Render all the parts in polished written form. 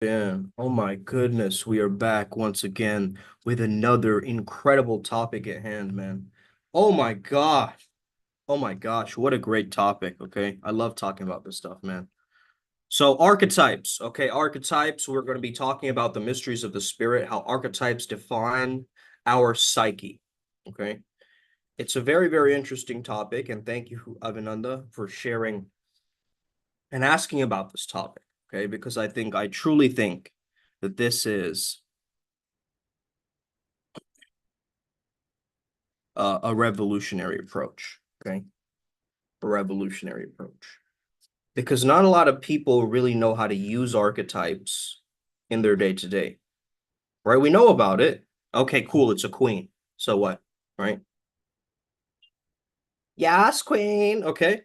Yeah. Oh my goodness. We are back once again with another incredible topic at hand, man. Oh my gosh. Oh my gosh. What a great topic. Okay. I love talking about this stuff, man. So, archetypes. Okay. Archetypes. We're going to be talking about the mysteries of the spirit, how archetypes define our psyche. Okay. It's a very, very interesting topic. And thank you, Avinanda, for sharing and asking about this topic. Okay. Because I truly think that this is a revolutionary approach. Okay, a revolutionary approach because not a lot of people really know how to use archetypes in their day to day. Right? We know about it. Okay, cool. It's a queen. So what? Right? Yes, queen. Okay.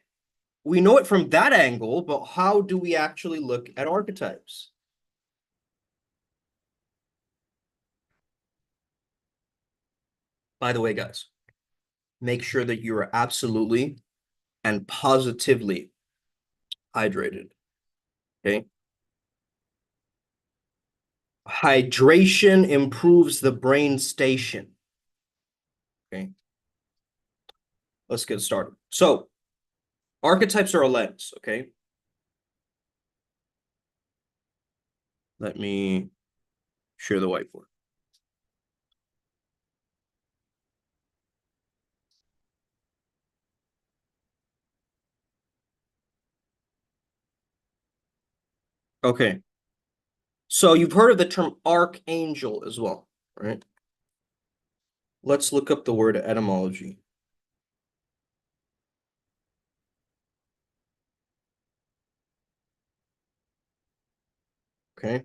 We know it from that angle, but how do we actually look at archetypes? By the way, guys, make sure that you are absolutely and positively hydrated. Okay. Hydration improves the brain station. Okay. Let's get started. So, archetypes are a lens, okay? Let me share the whiteboard. Okay. So, you've heard of the term archangel as well, right? Let's look up the word etymology. Okay.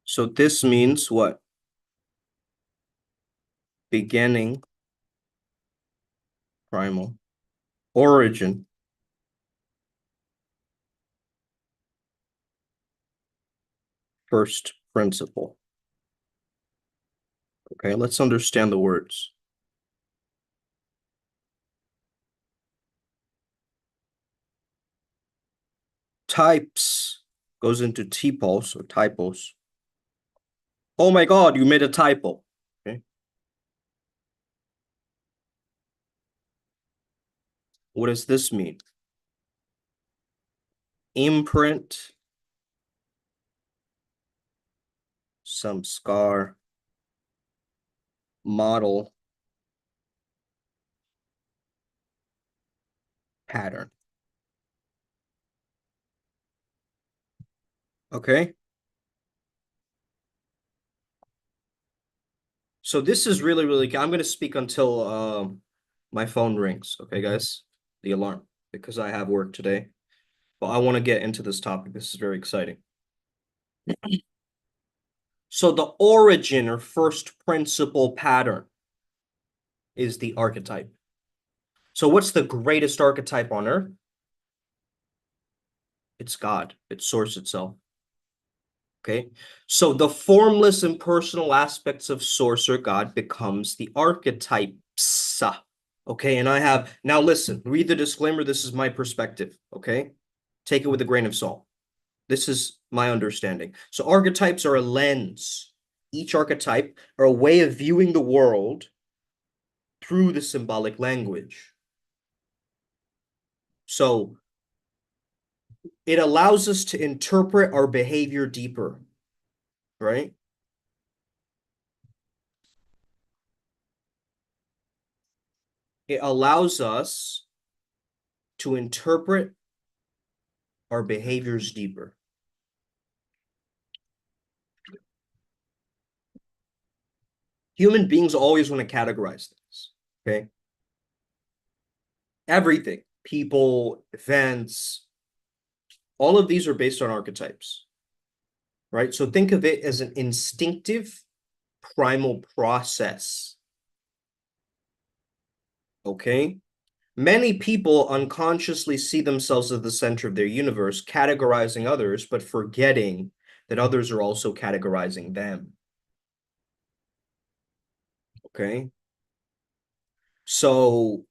So, this means what? Beginning, primal, origin, first principle. Okay, let's understand the words. Types goes into typos or typos. Oh my God, you made a typo. Okay. What does this mean? Imprint, some scar, model, pattern. Okay. So this is really, really, I'm going to speak until my phone rings. Okay, guys, the alarm, because I have work today. But I want to get into this topic. This is very exciting. So the origin or first principle pattern is the archetype. So what's the greatest archetype on earth? It's God. It's source itself. Okay. So the formless and personal aspects of source or God becomes the archetypes. Okay. And I have, now listen, read the disclaimer. This is my perspective. Okay. Take it with a grain of salt. This is my understanding. So archetypes are a lens. Each archetype are a way of viewing the world through the symbolic language. So it allows us to interpret our behavior deeper, right? It allows us to interpret our behaviors deeper. Human beings always want to categorize things, okay? Everything, people, events, all of these are based on archetypes, right? So think of it as an instinctive primal process, okay? Many people unconsciously see themselves as the center of their universe, categorizing others, but forgetting that others are also categorizing them, okay? So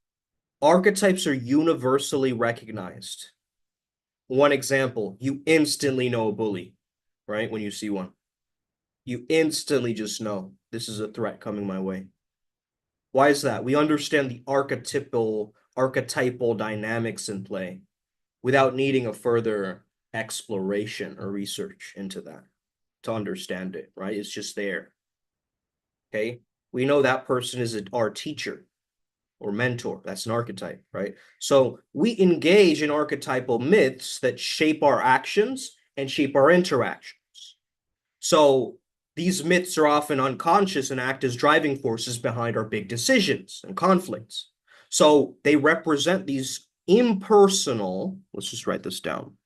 archetypes are universally recognized. One example, you instantly know a bully, right? When you see one, you instantly just know this is a threat coming my way. Why is that? We understand the archetypal dynamics in play without needing a further exploration or research into that to understand it, right? It's just there. Okay. We know that person is our teacher or mentor. That's an archetype, right? So we engage in archetypal myths that shape our actions and shape our interactions. So these myths are often unconscious and act as driving forces behind our big decisions and conflicts. So they represent these impersonal, let's just write this down.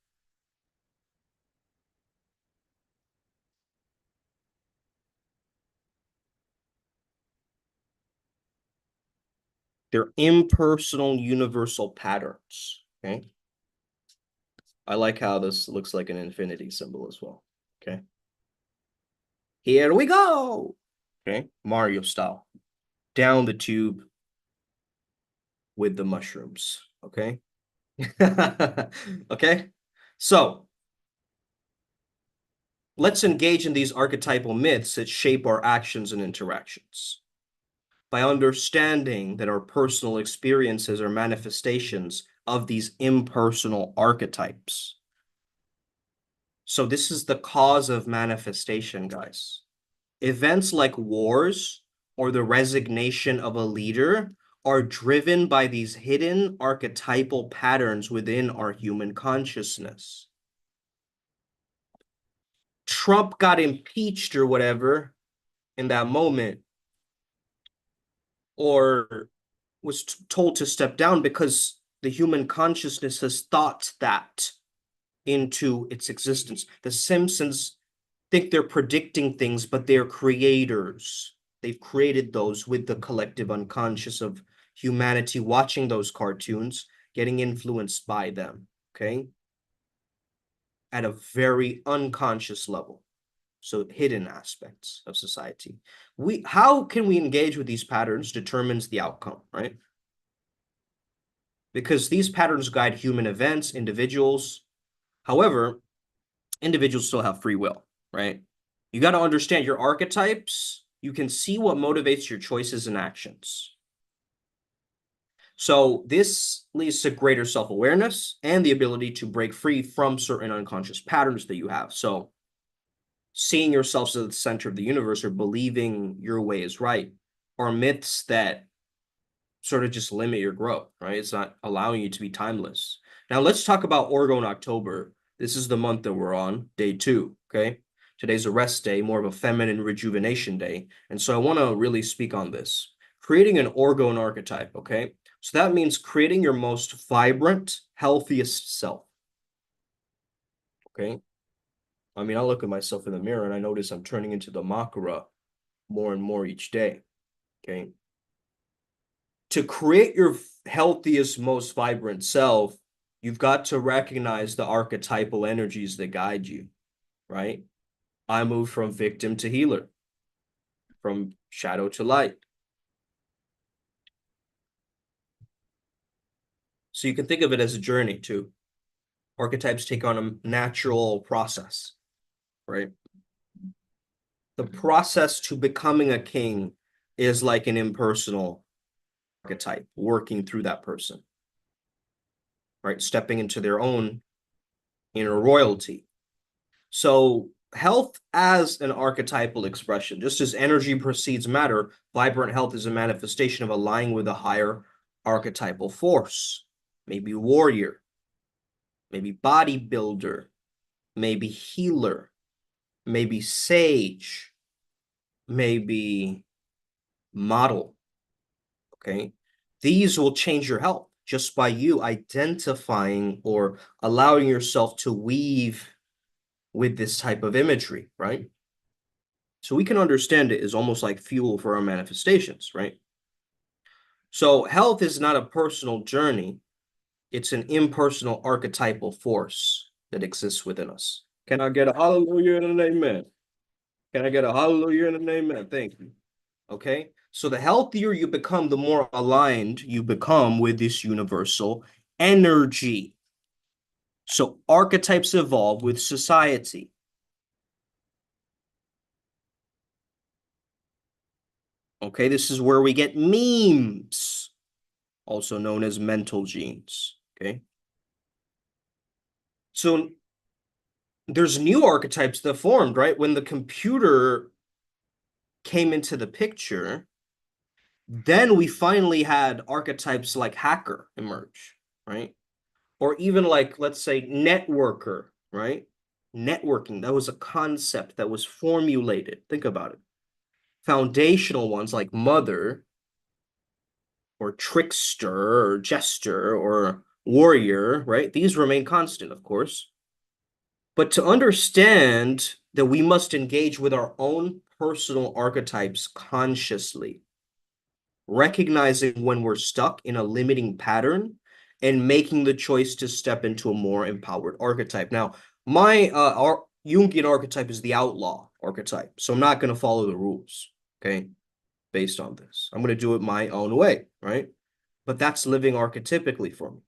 They're impersonal universal patterns. Okay. I like how this looks like an infinity symbol as well. Okay. Here we go. Okay. Mario style. Down the tube with the mushrooms. Okay. Okay. So let's engage in these archetypal myths that shape our actions and interactions. By understanding that our personal experiences are manifestations of these impersonal archetypes. So this is the cause of manifestation, guys. Events like wars or the resignation of a leader are driven by these hidden archetypal patterns within our human consciousness. Trump got impeached or whatever in that moment, or was told to step down because the human consciousness has thought that into its existence. The Simpsons think they're predicting things, but they're creators. They've created those with the collective unconscious of humanity watching those cartoons, getting influenced by them, okay? At a very unconscious level. So hidden aspects of society. How can we engage with these patterns determines the outcome, right? Because these patterns guide human events, individuals. However, individuals still have free will, right? You got to understand your archetypes. You can see what motivates your choices and actions. So this leads to greater self-awareness and the ability to break free from certain unconscious patterns that you have. So seeing yourself as the center of the universe or believing your way is right are myths that sort of just limit your growth, right? It's not allowing you to be timeless. Now let's talk about Orgone October. This is the month that we're on, day 2, okay? Today's a rest day, more of a feminine rejuvenation day. And so I want to really speak on this. Creating an Orgone archetype, okay? So that means creating your most vibrant, healthiest self, okay? I mean, I look at myself in the mirror and I notice I'm turning into the Makara more and more each day, okay? To create your healthiest, most vibrant self, you've got to recognize the archetypal energies that guide you, right? I move from victim to healer, from shadow to light. So you can think of it as a journey too. Archetypes take on a natural process, right? The process to becoming a king is like an impersonal archetype, working through that person, right? Stepping into their own inner royalty. So health as an archetypal expression, just as energy precedes matter, vibrant health is a manifestation of aligning with a higher archetypal force. Maybe warrior, maybe bodybuilder, maybe healer, maybe sage, maybe model, okay? These will change your health just by you identifying or allowing yourself to weave with this type of imagery, right? So we can understand it as almost like fuel for our manifestations, right? So health is not a personal journey. It's an impersonal archetypal force that exists within us. Can I get a hallelujah and an amen? Can I get a hallelujah and an amen? Thank you. Okay. So the healthier you become, the more aligned you become with this universal energy. So archetypes evolve with society. Okay, this is where we get memes, also known as mental genes. Okay. So there's new archetypes that formed, right? When the computer came into the picture, then we finally had archetypes like hacker emerge, right? Or even like, let's say, networker, right? Networking, that was a concept that was formulated. Think about it. Foundational ones like mother or trickster or jester or warrior, right? These remain constant, of course. But to understand that we must engage with our own personal archetypes consciously, recognizing when we're stuck in a limiting pattern and making the choice to step into a more empowered archetype. Now, my Jungian archetype is the outlaw archetype, so I'm not going to follow the rules, okay, based on this. I'm going to do it my own way, right? But that's living archetypically for me.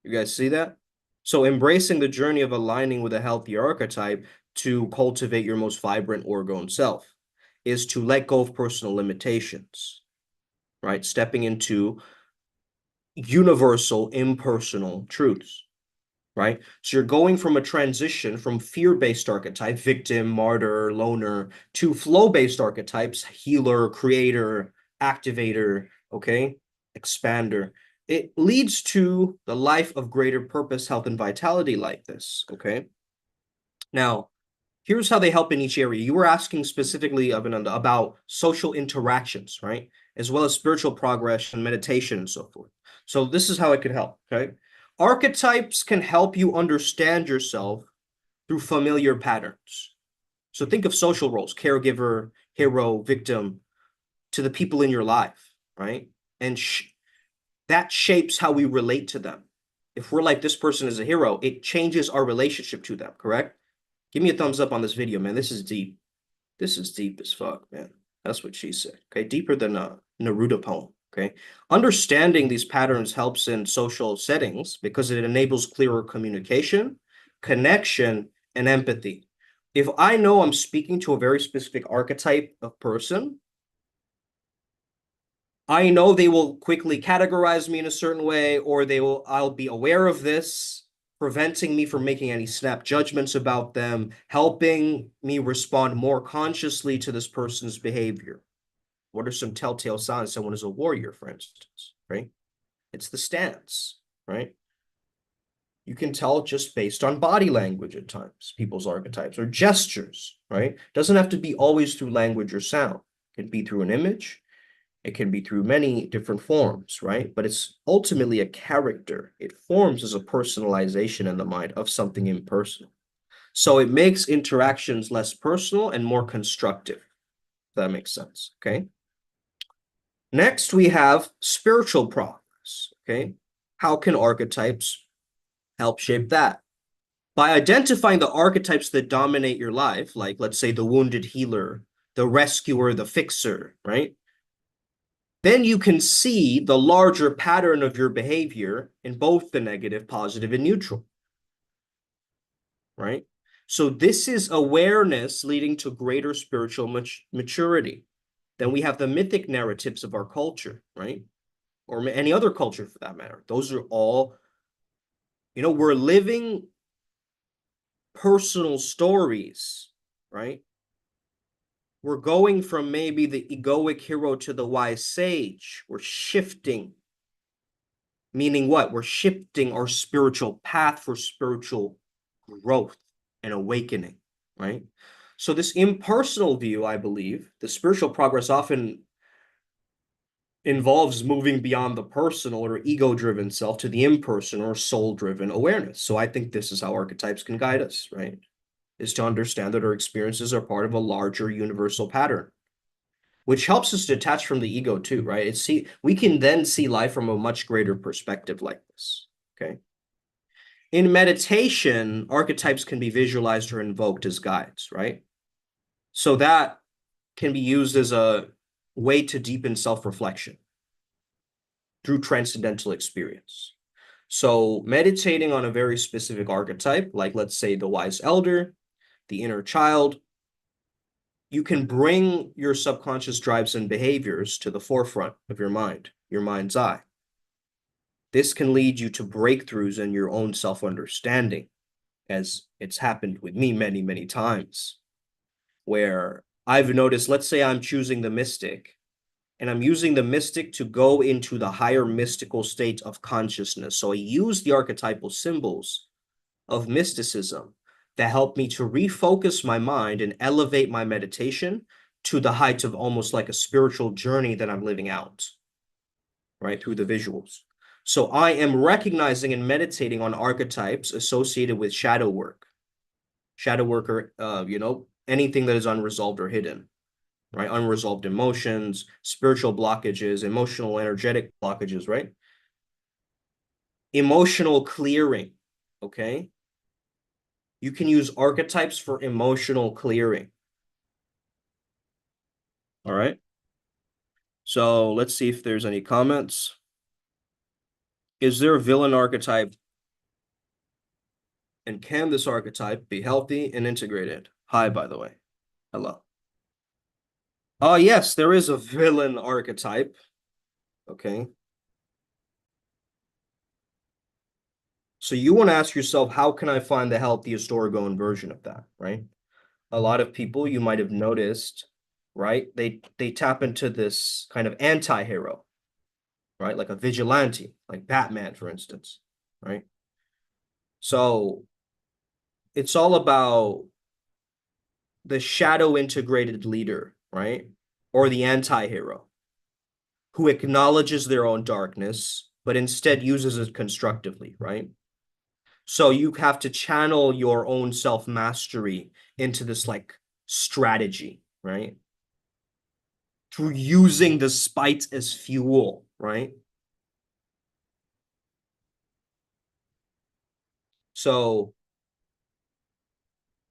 You guys see that? So embracing the journey of aligning with a healthy archetype to cultivate your most vibrant orgone self is to let go of personal limitations, right? Stepping into universal, impersonal truths, right? So you're going from a transition from fear-based archetype, victim, martyr, loner, to flow-based archetypes, healer, creator, activator, okay, expander. It leads to the life of greater purpose, health, and vitality like this, okay? Now, here's how they help in each area. You were asking specifically, Abhinanda, about social interactions, right? As well as spiritual progression, meditation, and so forth. So this is how it could help, okay? Archetypes can help you understand yourself through familiar patterns. So think of social roles, caregiver, hero, victim, to the people in your life, right? And that shapes how we relate to them. If we're like, this person is a hero, it changes our relationship to them, correct? Give me a thumbs up on this video, man. This is deep. This is deep as fuck, man. That's what she said. Okay, deeper than a Neruda poem. Okay, understanding these patterns helps in social settings because it enables clearer communication, connection, and empathy. If I know I'm speaking to a very specific archetype of person, I know they will quickly categorize me in a certain way, or I'll be aware of this, preventing me from making any snap judgments about them, helping me respond more consciously to this person's behavior. What are some telltale signs someone is a warrior, for instance, right? It's the stance, right? You can tell just based on body language at times, people's archetypes or gestures, right? Doesn't have to be always through language or sound. It can be through an image. It can be through many different forms, right? But it's ultimately a character. It forms as a personalization in the mind of something impersonal. So it makes interactions less personal and more constructive, if that makes sense, okay? Next, we have spiritual progress, okay? How can archetypes help shape that? By identifying the archetypes that dominate your life, like let's say the wounded healer, the rescuer, the fixer, right? Then you can see the larger pattern of your behavior in both the negative, positive, and neutral, right? So this is awareness leading to greater spiritual maturity. Then we have the mythic narratives of our culture, right? Or any other culture for that matter. Those are all, we're living personal stories, right? We're going from maybe the egoic hero to the wise sage. We're shifting. Meaning what? We're shifting our spiritual path for spiritual growth and awakening, right? So this impersonal view, I believe, the spiritual progress often involves moving beyond the personal or ego-driven self to the impersonal or soul-driven awareness. So I think this is how archetypes can guide us, right? Is to understand that our experiences are part of a larger universal pattern, which helps us detach from the ego too, right? We can then see life from a much greater perspective like this, okay? In meditation, archetypes can be visualized or invoked as guides, right? So that can be used as a way to deepen self-reflection through transcendental experience. So meditating on a very specific archetype, like let's say the wise elder, the inner child, you can bring your subconscious drives and behaviors to the forefront of your mind's eye. This can lead you to breakthroughs in your own self-understanding, as it's happened with me many, many times, where I've noticed, let's say I'm choosing the mystic, and I'm using the mystic to go into the higher mystical state of consciousness. So I use the archetypal symbols of mysticism that help me to refocus my mind and elevate my meditation to the height of almost like a spiritual journey that I'm living out, right, through the visuals. So I am recognizing and meditating on archetypes associated with shadow work. Shadow work are, anything that is unresolved or hidden, right? Unresolved emotions, spiritual blockages, emotional, energetic blockages, right? Emotional clearing, okay? You can use archetypes for emotional clearing. All right. So let's see if there's any comments. Is there a villain archetype? And can this archetype be healthy and integrated? Hi, by the way. Hello. Oh, yes, there is a villain archetype. Okay. So you want to ask yourself, how can I find the healthiest Oregon version of that, right? A lot of people you might have noticed, right? They tap into this kind of anti-hero, right? Like a vigilante, like Batman, for instance, right? So it's all about the shadow integrated leader, right? Or the anti-hero who acknowledges their own darkness, but instead uses it constructively, right? So you have to channel your own self-mastery into this like strategy, right? Through using the spite as fuel, right? So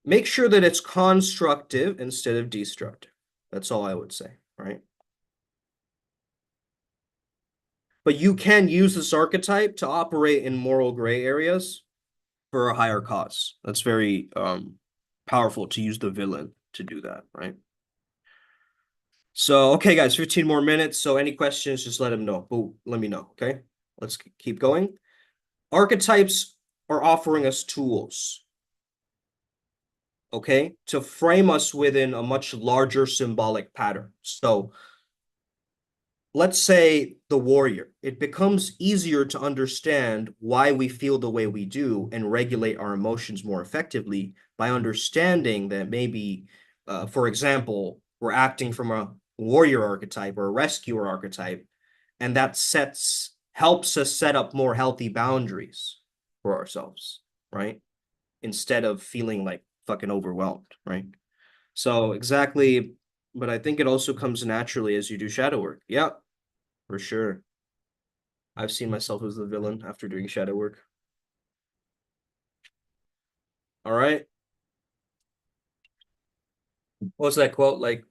make sure that it's constructive instead of destructive. That's all I would say, right? But you can use this archetype to operate in moral gray areas for a higher cause. That's very powerful to use the villain to do that, right? So, okay, guys, 15 more minutes. So any questions, just let them know. Let me know, okay? Let's keep going. Archetypes are offering us tools, okay, to frame us within a much larger symbolic pattern. So let's say the warrior, it becomes easier to understand why we feel the way we do and regulate our emotions more effectively by understanding that maybe, for example, we're acting from a warrior archetype or a rescuer archetype, and that helps us set up more healthy boundaries for ourselves, right? Instead of feeling like fucking overwhelmed, right? So exactly, but I think it also comes naturally as you do shadow work. Yeah, for sure. I've seen myself as the villain after doing shadow work. All right. What's that quote? Like,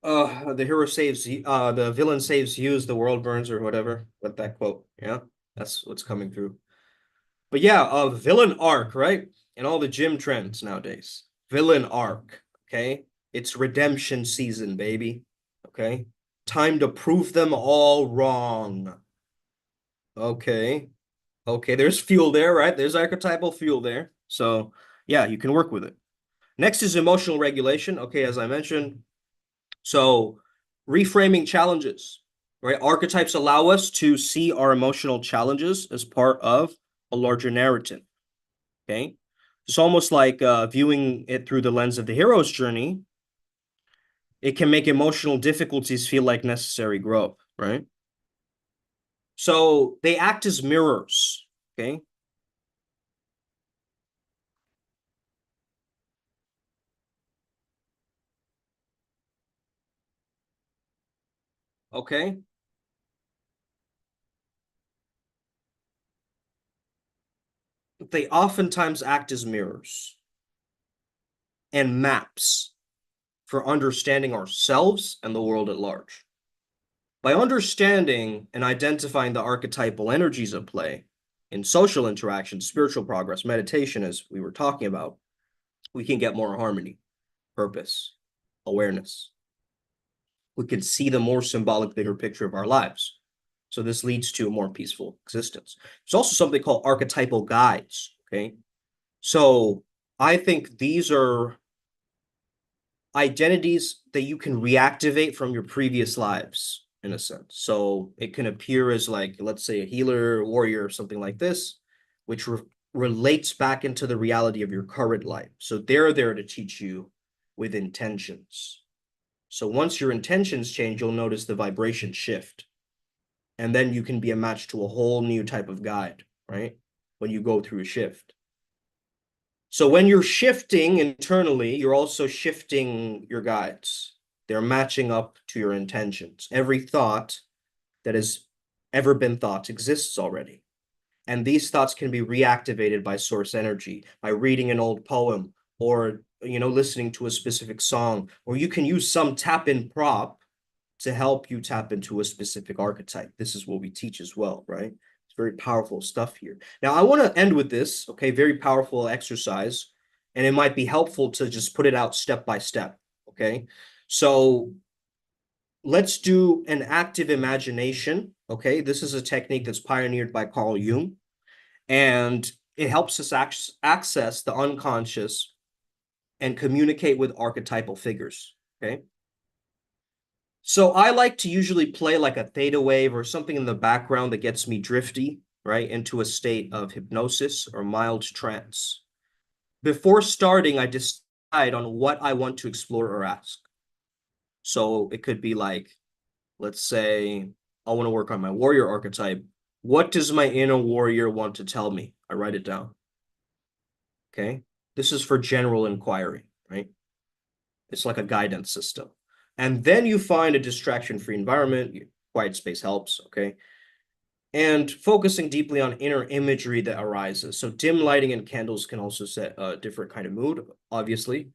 the hero saves you, the villain saves you as the world burns or whatever. What that quote. Yeah, that's what's coming through. But yeah, villain arc, right? And all the gym trends nowadays. Villain arc, okay? It's redemption season, baby. Okay? Time to prove them all wrong. Okay. Okay, there's fuel there, right? There's archetypal fuel there. So, yeah, you can work with it. Next is emotional regulation. Okay, as I mentioned. So, reframing challenges, right? Archetypes allow us to see our emotional challenges as part of a larger narrative. Okay. It's almost like viewing it through the lens of the hero's journey. It can make emotional difficulties feel like necessary growth, right? So they act as mirrors. Okay. Okay. They oftentimes act as mirrors and maps for understanding ourselves and the world at large. By understanding and identifying the archetypal energies at play in social interaction, spiritual progress, meditation, as we were talking about, we can get more harmony, purpose, awareness. We can see the more symbolic, bigger picture of our lives. So this leads to a more peaceful existence. There's also something called archetypal guides, okay? So I think these are identities that you can reactivate from your previous lives, in a sense. So it can appear as like, let's say, a healer, warrior, or something like this, which relates back into the reality of your current life. So they're there to teach you with intentions. So once your intentions change, you'll notice the vibration shift. And then you can be a match to a whole new type of guide, right? When you go through a shift. So when you're shifting internally, you're also shifting your guides. They're matching up to your intentions. Every thought that has ever been thought exists already. And these thoughts can be reactivated by source energy, by reading an old poem, or listening to a specific song, or you can use some tap-in prop to help you tap into a specific archetype. This is what we teach as well, right? It's very powerful stuff here. Now, I want to end with this, okay? Very powerful exercise, and it might be helpful to just put it out step by step, okay? So let's do an active imagination, okay? This is a technique that's pioneered by Carl Jung, and it helps us access the unconscious and communicate with archetypal figures, okay? So I like to usually play like a theta wave or something in the background that gets me drifty, right, into a state of hypnosis or mild trance. Before starting, I decide on what I want to explore or ask. So it could be like, let's say I want to work on my warrior archetype. What does my inner warrior want to tell me? I write it down. Okay. This is for general inquiry, right? It's like a guidance system. And then you find a distraction-free environment. Quiet space helps, okay? And focusing deeply on inner imagery that arises. So dim lighting and candles can also set a different kind of mood, obviously.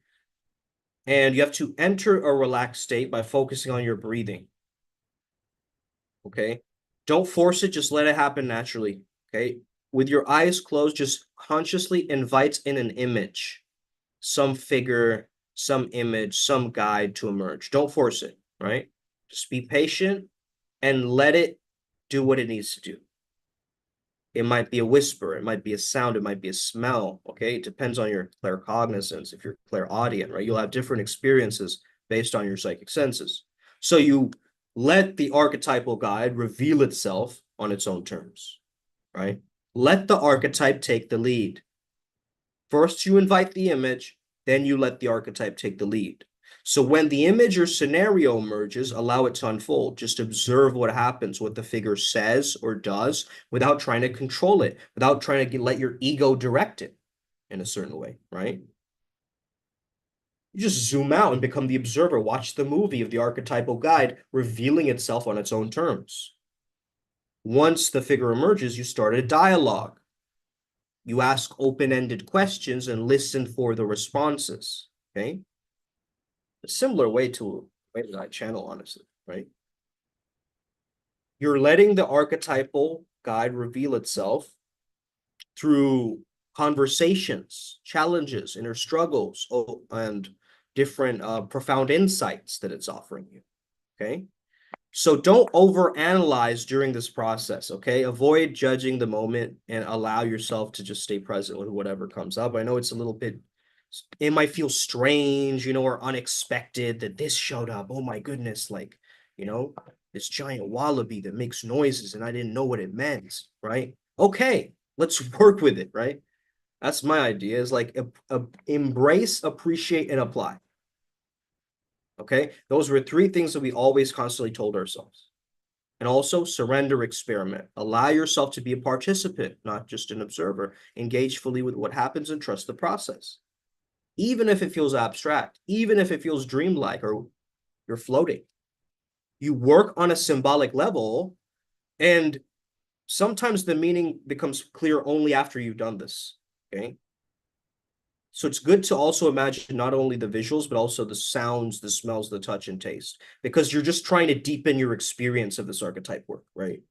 And you have to enter a relaxed state by focusing on your breathing, okay? Don't force it, just let it happen naturally, okay? With your eyes closed, just consciously invite in an image, some figure, some image, some guide to emerge. Don't force it, right? Just be patient and let it do what it needs to do. It might be a whisper, it might be a sound, it might be a smell, okay? It depends on your claircognizance, if you're clairaudient, right? You'll have different experiences based on your psychic senses. So you let the archetypal guide reveal itself on its own terms, right? Let the archetype take the lead. First, you invite the image, then you let the archetype take the lead. So when the image or scenario emerges, allow it to unfold. Just observe what happens, what the figure says or does without trying to control it, without trying to let your ego direct it in a certain way, right? You just zoom out and become the observer. Watch the movie of the archetypal guide revealing itself on its own terms. Once the figure emerges, you start a dialogue. You ask open-ended questions and listen for the responses, okay? A similar way to the way that I channel, honestly, right? You're letting the archetypal guide reveal itself through conversations, challenges, inner struggles, and different profound insights that it's offering you, okay? So don't overanalyze during this process, okay? Avoid judging the moment and allow yourself to just stay present with whatever comes up. I know it's a little bit, it might feel strange, or unexpected that this showed up. Oh my goodness, like, this giant wallaby that makes noises and I didn't know what it meant, right? Okay, let's work with it, right? That's my idea, is like embrace, appreciate, and apply. Okay, those were three things that we always constantly told ourselves. And also surrender, experiment. Allow yourself to be a participant, not just an observer. Engage fully with what happens and trust the process. Even if it feels abstract, even if it feels dreamlike or you're floating. You work on a symbolic level, and sometimes the meaning becomes clear only after you've done this, okay? So it's good to also imagine not only the visuals, but also the sounds, the smells, the touch, and taste, because you're just trying to deepen your experience of this archetype work, right?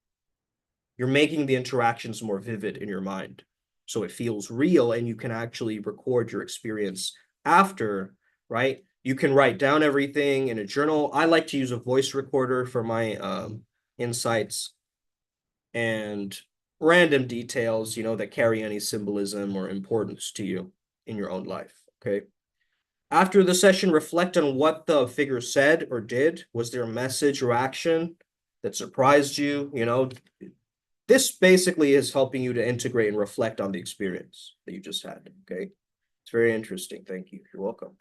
You're making the interactions more vivid in your mind. So it feels real and you can actually record your experience after, right? You can write down everything in a journal. I like to use a voice recorder for my insights and random details, that carry any symbolism or importance to you in your own life. Okay. After the session, reflect on what the figure said or did. Was there a message or action that surprised you? This basically is helping you to integrate and reflect on the experience that you just had. Okay. It's very interesting. Thank you. You're welcome.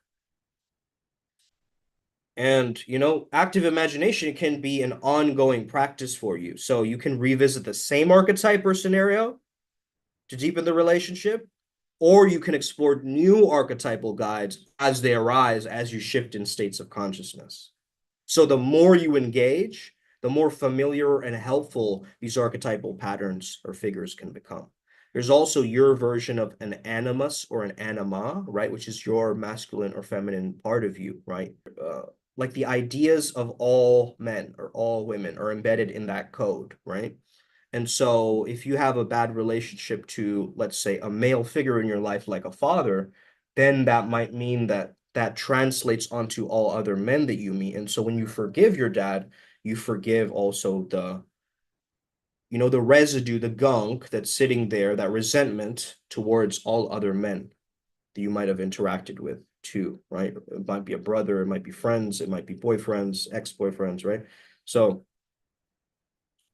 And, active imagination can be an ongoing practice for you. So you can revisit the same archetype or scenario to deepen the relationship, or you can explore new archetypal guides as they arise as you shift in states of consciousness. So the more you engage, the more familiar and helpful these archetypal patterns or figures can become. There's also your version of an animus or an anima, right? Which is your masculine or feminine part of you, right? Like the ideas of all men or all women are embedded in that code, right? And so if you have a bad relationship to, let's say, a male figure in your life, like a father, then that might mean that that translates onto all other men that you meet. And so when you forgive your dad, you forgive also the residue, the gunk that's sitting there, that resentment towards all other men that you might have interacted with too, right? It might be a brother, it might be friends, it might be boyfriends, ex-boyfriends, right? So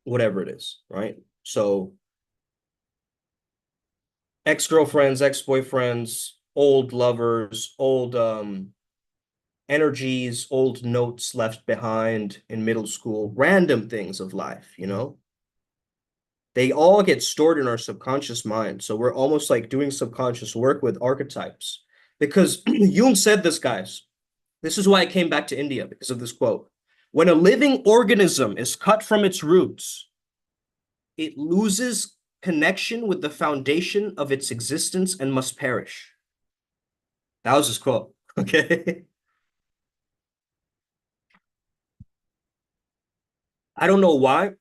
whatever it is, right? So ex-girlfriends, ex-boyfriends, old lovers, old energies, old notes left behind in middle school, random things of life. They all get stored in our subconscious mind. So we're almost like doing subconscious work with archetypes. Because Jung said this, guys. This is why I came back to India, because of this quote. When a living organism is cut from its roots, it loses connection with the foundation of its existence and must perish. That was his quote. Okay. I don't know why,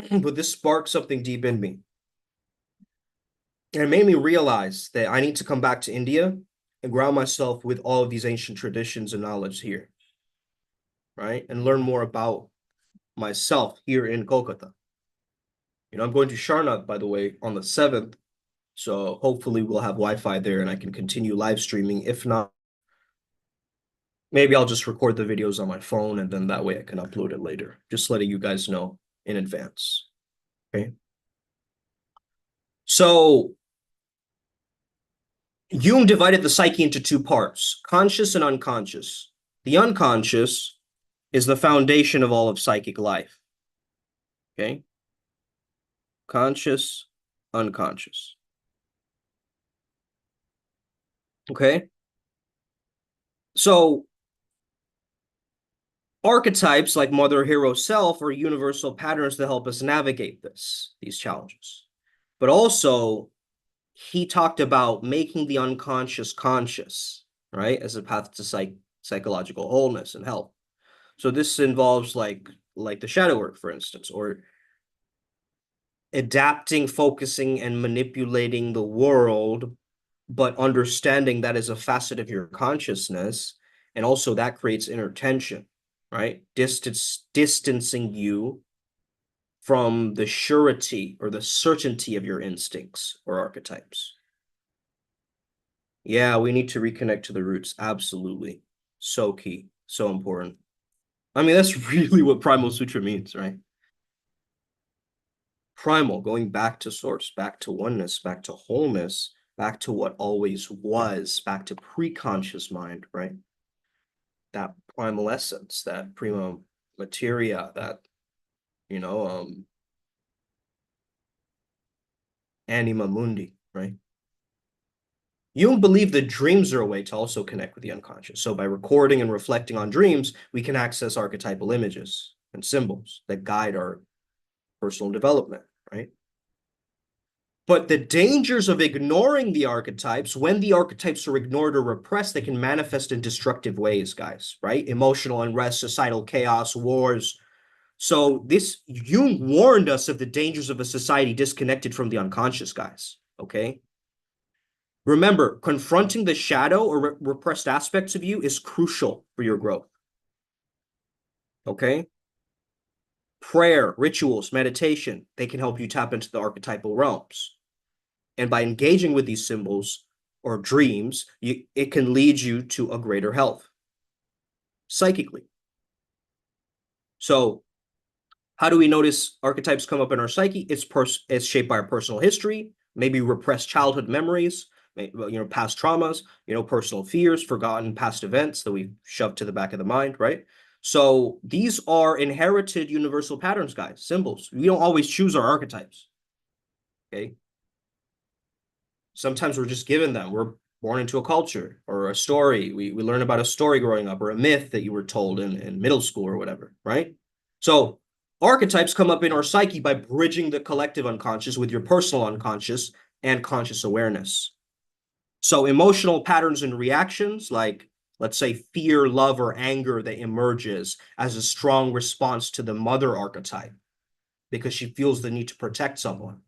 but this sparked something deep in me. And it made me realize that I need to come back to India and ground myself with all of these ancient traditions and knowledge here, right? And learn more about myself here in Kolkata. I'm going to Sharnath, by the way, on the 7th. So hopefully we'll have Wi-Fi there and I can continue live streaming. If not, maybe I'll just record the videos on my phone and then that way I can upload it later. Just letting you guys know in advance. Okay. So Jung divided the psyche into two parts, conscious and unconscious. The unconscious is the foundation of all of psychic life. Okay. Conscious, unconscious. Okay. So archetypes like mother, hero, self are universal patterns that help us navigate these challenges. But also, he talked about making the unconscious conscious, right, as a path to psychological wholeness and health. So this involves like the shadow work, for instance, or adapting, focusing, and manipulating the world, but understanding that is a facet of your consciousness, and also that creates inner tension, right? Distancing you from the surety or the certainty of your instincts or archetypes. Yeah, we need to reconnect to the roots. Absolutely. So key. So important. I mean, that's really what Primal Sutra means, right? Primal, going back to source, back to oneness, back to wholeness, back to what always was, back to pre-conscious mind, right? That primal essence, that prima materia, that, you know, anima mundi, right? Jung believed that dreams are a way to also connect with the unconscious. So by recording and reflecting on dreams, we can access archetypal images and symbols that guide our personal development, right? But the dangers of ignoring the archetypes, when the archetypes are ignored or repressed, they can manifest in destructive ways, guys, right? Emotional unrest, societal chaos, wars. So this Jung warned us of the dangers of a society disconnected from the unconscious, guys. Okay. Remember, confronting the shadow or repressed aspects of you is crucial for your growth. Okay. Prayer, rituals, meditation, they can help you tap into the archetypal realms. And by engaging with these symbols or dreams, it can lead you to a greater health psychically. So how do we notice archetypes come up in our psyche? It's shaped by our personal history, maybe repressed childhood memories, past traumas, personal fears, forgotten past events that we shoved to the back of the mind, right? So these are inherited universal patterns, guys, symbols. We don't always choose our archetypes, okay? Sometimes we're just given them. We're born into a culture or a story. We learn about a story growing up or a myth that you were told in middle school or whatever, right? So archetypes come up in our psyche by bridging the collective unconscious with your personal unconscious and conscious awareness. So emotional patterns and reactions, like let's say fear, love, or anger that emerges as a strong response to the mother archetype because she feels the need to protect someone,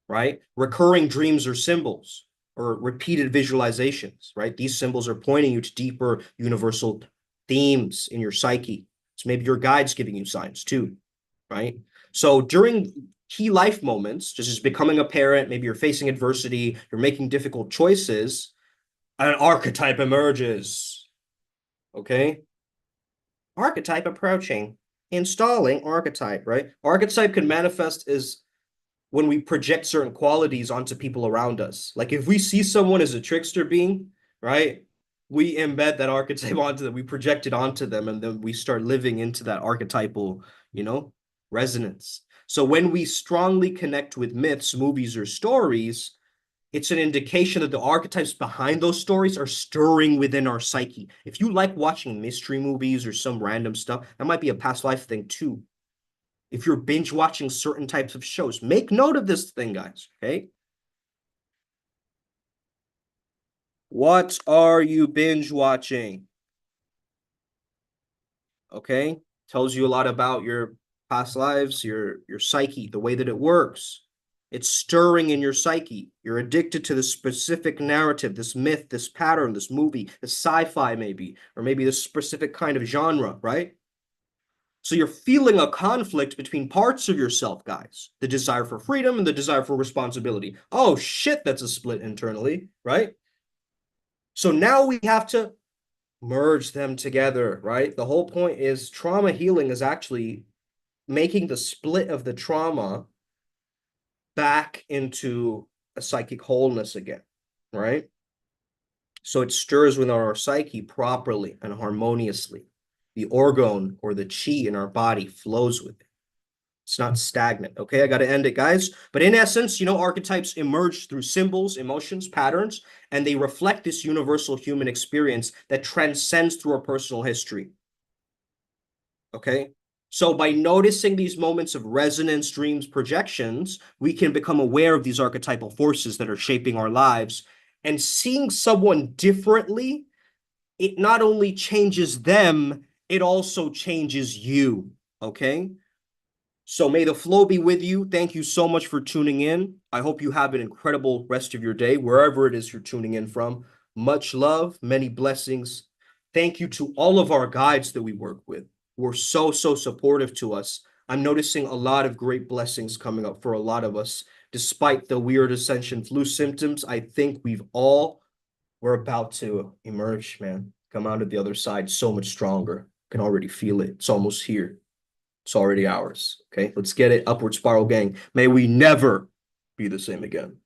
right? Recurring dreams or symbols or repeated visualizations, right? These symbols are pointing you to deeper universal themes in your psyche. So maybe your guide's giving you signs too, right? So during key life moments, just as becoming a parent, maybe you're facing adversity, you're making difficult choices, an archetype emerges, okay? Archetype approaching, installing archetype, right? Archetype can manifest as when we project certain qualities onto people around us. Like if we see someone as a trickster being, right? We embed that archetype onto them, we project it onto them, and then we start living into that archetypal, resonance. So when we strongly connect with myths, movies, or stories, it's an indication that the archetypes behind those stories are stirring within our psyche. If you like watching mystery movies or some random stuff, that might be a past life thing too. If you're binge watching certain types of shows, make note of this thing, guys, okay? What are you binge watching? Okay? Tells you a lot about your past lives, your psyche, the way that it works. It's stirring in your psyche. You're addicted to this specific narrative, this myth, this pattern, this movie, this sci-fi maybe, or maybe this specific kind of genre, right? So you're feeling a conflict between parts of yourself, guys. The desire for freedom and the desire for responsibility. Oh shit, that's a split internally, right? So now we have to merge them together, right? The whole point is trauma healing is actually making the split of the trauma back into a psychic wholeness again, right? So it stirs within our psyche properly and harmoniously. The orgone or the chi in our body flows with it. It's not stagnant. Okay, I got to end it, guys. But in essence, archetypes emerge through symbols, emotions, patterns, and they reflect this universal human experience that transcends through our personal history. Okay, so by noticing these moments of resonance, dreams, projections, we can become aware of these archetypal forces that are shaping our lives. And seeing someone differently, it not only changes them, it also changes you. Okay. So may the flow be with you. Thank you so much for tuning in. I hope you have an incredible rest of your day, wherever it is you're tuning in from. Much love, many blessings. Thank you to all of our guides that we work with, who are so, so supportive to us. I'm noticing a lot of great blessings coming up for a lot of us. Despite the weird ascension flu symptoms, I think we're about to emerge, man. Come out of the other side so much stronger. Can already feel it. It's almost here. It's already ours. Okay, let's get it. Upward spiral gang. May we never be the same again.